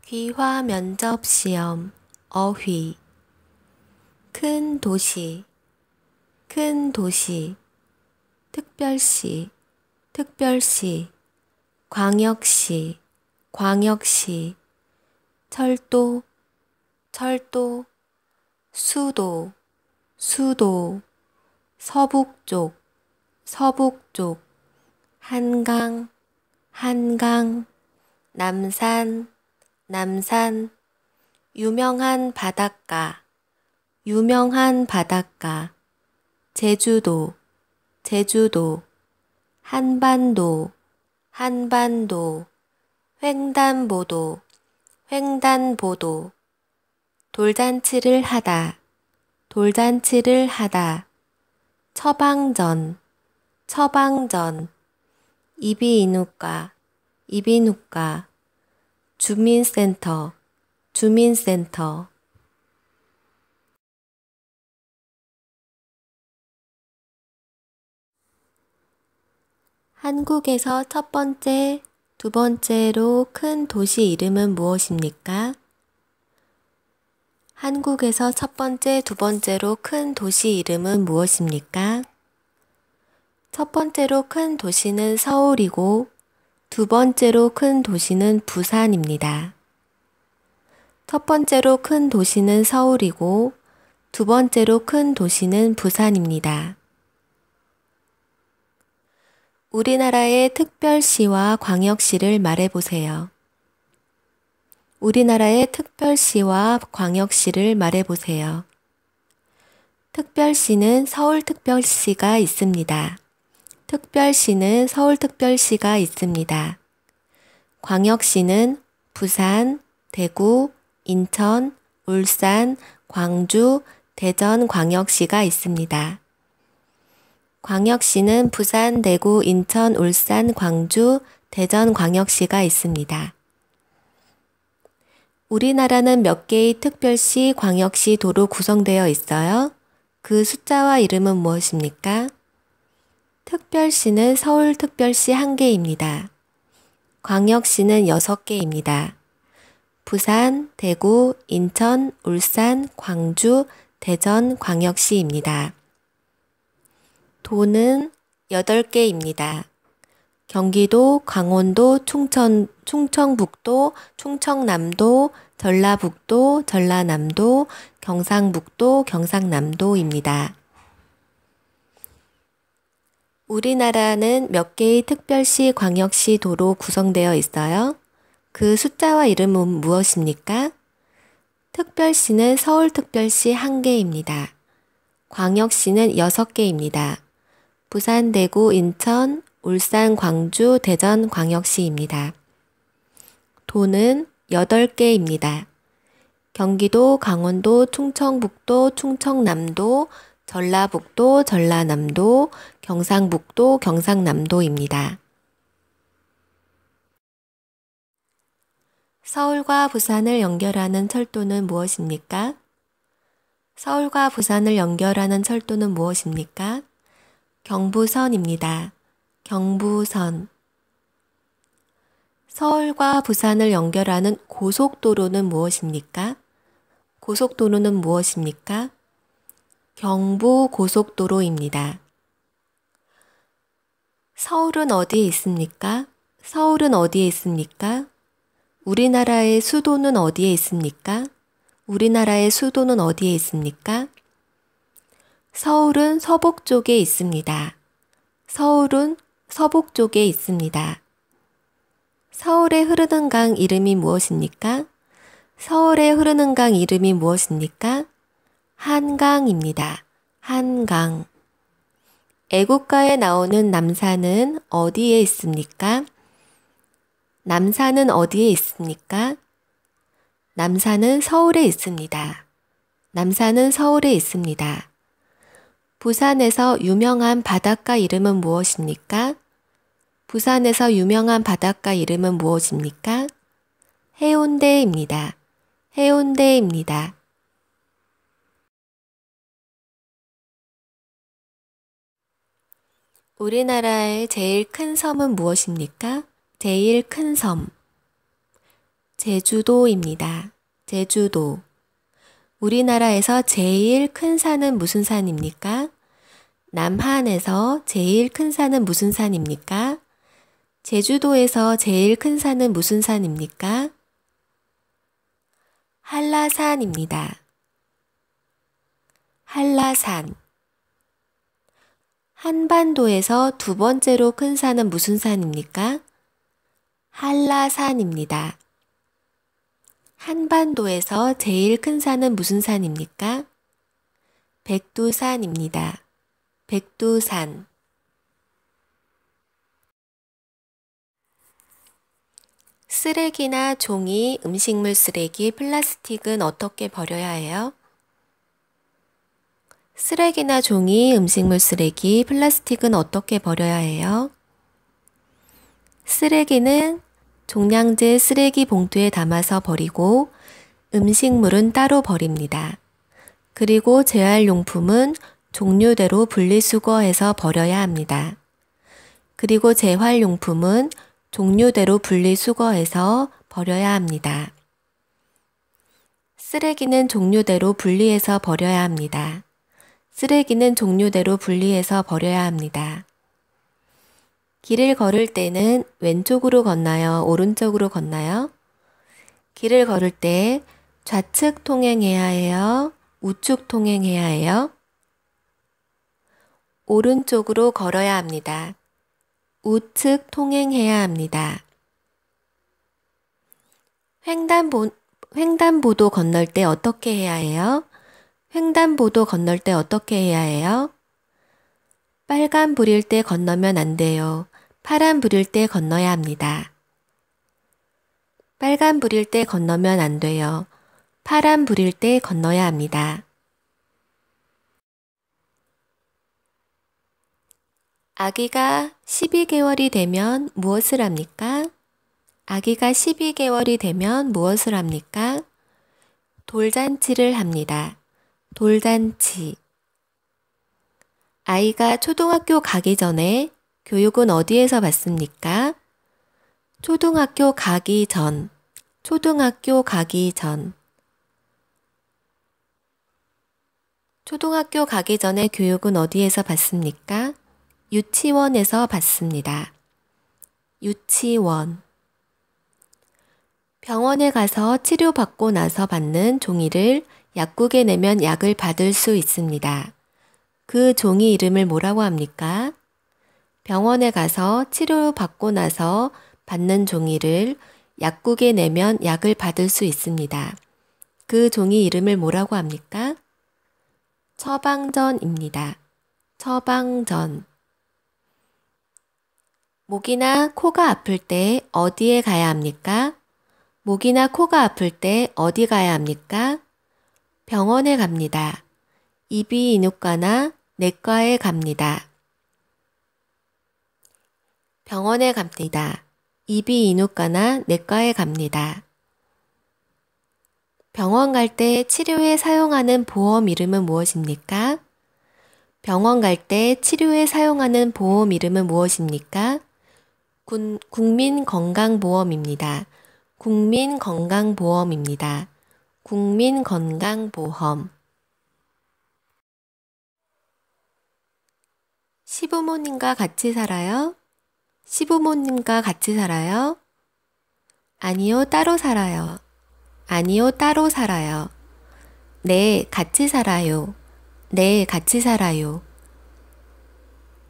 귀화 면접 시험 어휘 큰 도시 큰 도시 특별시 특별시 광역시 광역시 철도 철도 수도 수도 서북쪽 서북쪽 한강 한강 남산 남산 유명한 바닷가 유명한 바닷가 제주도 제주도 한반도 한반도 횡단보도 횡단보도 돌잔치를 하다 돌잔치를 하다 처방전 처방전 이비인후과 이비인후과 주민센터 주민센터 한국에서 첫 번째, 두 번째로 큰 도시 이름은 무엇입니까? 한국에서 첫 번째, 두 번째로 큰 도시 이름은 무엇입니까? 첫 번째로 큰 도시는 서울이고 두 번째로 큰 도시는 부산입니다. 첫 번째로 큰 도시는 서울이고 두 번째로 큰 도시는 부산입니다. 우리나라의 특별시와 광역시를 말해보세요. 우리나라의 특별시와 광역시를 말해보세요. 특별시는 서울특별시가 있습니다. 특별시는 서울특별시가 있습니다. 광역시는 부산, 대구, 인천, 울산, 광주, 대전 광역시가 있습니다. 광역시는 부산, 대구, 인천, 울산, 광주, 대전 광역시가 있습니다. 우리나라는 몇 개의 특별시, 광역시, 도로 구성되어 있어요? 그 숫자와 이름은 무엇입니까? 특별시는 서울특별시 1개입니다. 광역시는 6개입니다. 부산, 대구, 인천, 울산, 광주, 대전 광역시입니다. 도는 8개입니다. 경기도, 강원도, 충청북도, 충청남도, 전라북도, 전라남도, 경상북도, 경상남도입니다. 우리나라는 몇 개의 특별시, 광역시, 도로 구성되어 있어요? 그 숫자와 이름은 무엇입니까? 특별시는 서울특별시 1개입니다. 광역시는 6개입니다. 부산, 대구, 인천, 울산, 광주, 대전 광역시입니다. 도는 8개입니다. 경기도, 강원도, 충청북도, 충청남도, 전라북도, 전라남도, 경상북도, 경상남도입니다. 서울과 부산을 연결하는 철도는 무엇입니까? 서울과 부산을 연결하는 철도는 무엇입니까? 경부선입니다. 경부선. 서울과 부산을 연결하는 고속도로는 무엇입니까? 고속도로는 무엇입니까? 경부고속도로입니다. 서울은 어디에 있습니까? 서울은 어디에 있습니까? 우리나라의 수도는 어디에 있습니까? 우리나라의 수도는 어디에 있습니까? 서울은 서북 쪽에 있습니다. 서울은 서북 쪽에 있습니다. 서울에 흐르는 강 이름이 무엇입니까? 서울에 흐르는 강 이름이 무엇입니까? 한강입니다. 한강. 애국가에 나오는 남산은 어디에 있습니까? 남산은 어디에 있습니까? 남산은 서울에 있습니다. 남산은 서울에 있습니다. 부산에서 유명한 바닷가 이름은 무엇입니까? 부산에서 유명한 바닷가 이름은 무엇입니까? 해운대입니다. 해운대입니다. 우리나라의 제일 큰 섬은 무엇입니까? 제일 큰 섬. 제주도입니다. 제주도. 우리나라에서 제일 큰 산은 무슨 산입니까? 남한에서 제일 큰 산은 무슨 산입니까? 제주도에서 제일 큰 산은 무슨 산입니까? 한라산입니다. 한라산. 한반도에서 두 번째로 큰 산은 무슨 산입니까? 한라산입니다. 한반도에서 제일 큰 산은 무슨 산입니까? 백두산입니다. 백두산. 쓰레기나 종이, 음식물 쓰레기, 플라스틱은 어떻게 버려야 해요? 쓰레기나 종이, 음식물 쓰레기, 플라스틱은 어떻게 버려야 해요? 쓰레기는 종량제 쓰레기 봉투에 담아서 버리고 음식물은 따로 버립니다. 그리고 재활용품은 종류대로 분리수거해서 버려야 합니다. 그리고 재활용품은 종류대로 분리수거해서 버려야 합니다. 쓰레기는 종류대로 분리해서 버려야 합니다. 쓰레기는 종류대로 분리해서 버려야 합니다. 길을 걸을 때는 왼쪽으로 걷나요? 오른쪽으로 걷나요? 길을 걸을 때 좌측 통행해야 해요? 우측 통행해야 해요? 오른쪽으로 걸어야 합니다. 우측 통행해야 합니다. 횡단보도 건널 때 어떻게 해야 해요? 횡단보도 건널 때 어떻게 해야 해요? 빨간불일 때 건너면 안 돼요. 파란불일 때 건너야 합니다. 빨간불일 때 건너면 안 돼요. 파란불일 때 건너야 합니다. 아기가 12개월이 되면 무엇을 합니까? 아기가 12개월이 되면 무엇을 합니까? 돌잔치를 합니다. 돌잔치. 아이가 초등학교 가기 전에 교육은 어디에서 받습니까? 초등학교 가기 전. 초등학교 가기 전. 초등학교 가기 전에 교육은 어디에서 받습니까? 유치원에서 받습니다. 유치원. 병원에 가서 치료받고 나서 받는 종이를 약국에 내면 약을 받을 수 있습니다. 그 종이 이름을 뭐라고 합니까? 병원에 가서 치료받고 나서 받는 종이를 약국에 내면 약을 받을 수 있습니다. 그 종이 이름을 뭐라고 합니까? 처방전입니다. 처방전. 목이나 코가 아플 때 어디에 가야 합니까? 목이나 코가 아플 때 어디 가야 합니까? 병원에 갑니다. 이비인후과나 내과에 갑니다. 병원에 갑니다. 이비인후과나 내과에 갑니다. 병원 갈 때 치료에 사용하는 보험 이름은 무엇입니까? 병원 갈 때 치료에 사용하는 보험 이름은 무엇입니까? 국민건강보험입니다. 국민건강보험입니다. 국민건강보험. 시부모님과 같이 살아요? 시부모님과 같이 살아요? 아니요, 따로 살아요. 아니요, 따로 살아요. 네, 같이 살아요. 네, 같이 살아요.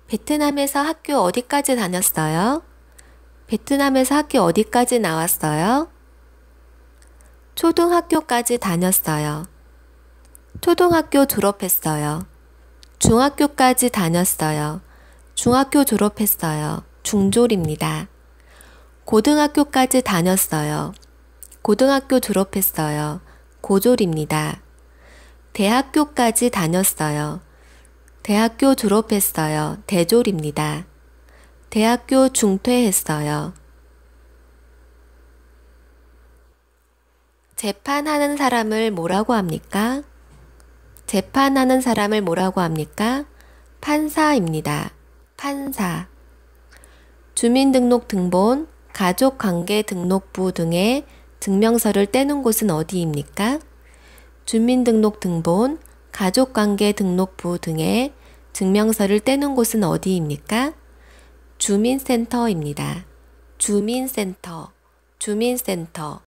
베트남에서 학교 어디까지 다녔어요? 베트남에서 학교 어디까지 나왔어요? 초등학교까지 다녔어요. 초등학교 졸업했어요. 중학교까지 다녔어요. 중학교 졸업했어요. 중졸입니다. 고등학교까지 다녔어요. 고등학교 졸업했어요. 고졸입니다. 대학교까지 다녔어요. 대학교 졸업했어요. 대졸입니다. 대학교 중퇴했어요. 재판하는 사람을 뭐라고 합니까? 재판하는 사람을 뭐라고 합니까? 판사입니다. 판사. 주민등록등본, 가족관계등록부 등의 증명서를 떼는 곳은 어디입니까? 주민등록등본, 가족관계등록부 등의 증명서를 떼는 곳은 어디입니까? 주민센터입니다. 주민센터, 주민센터.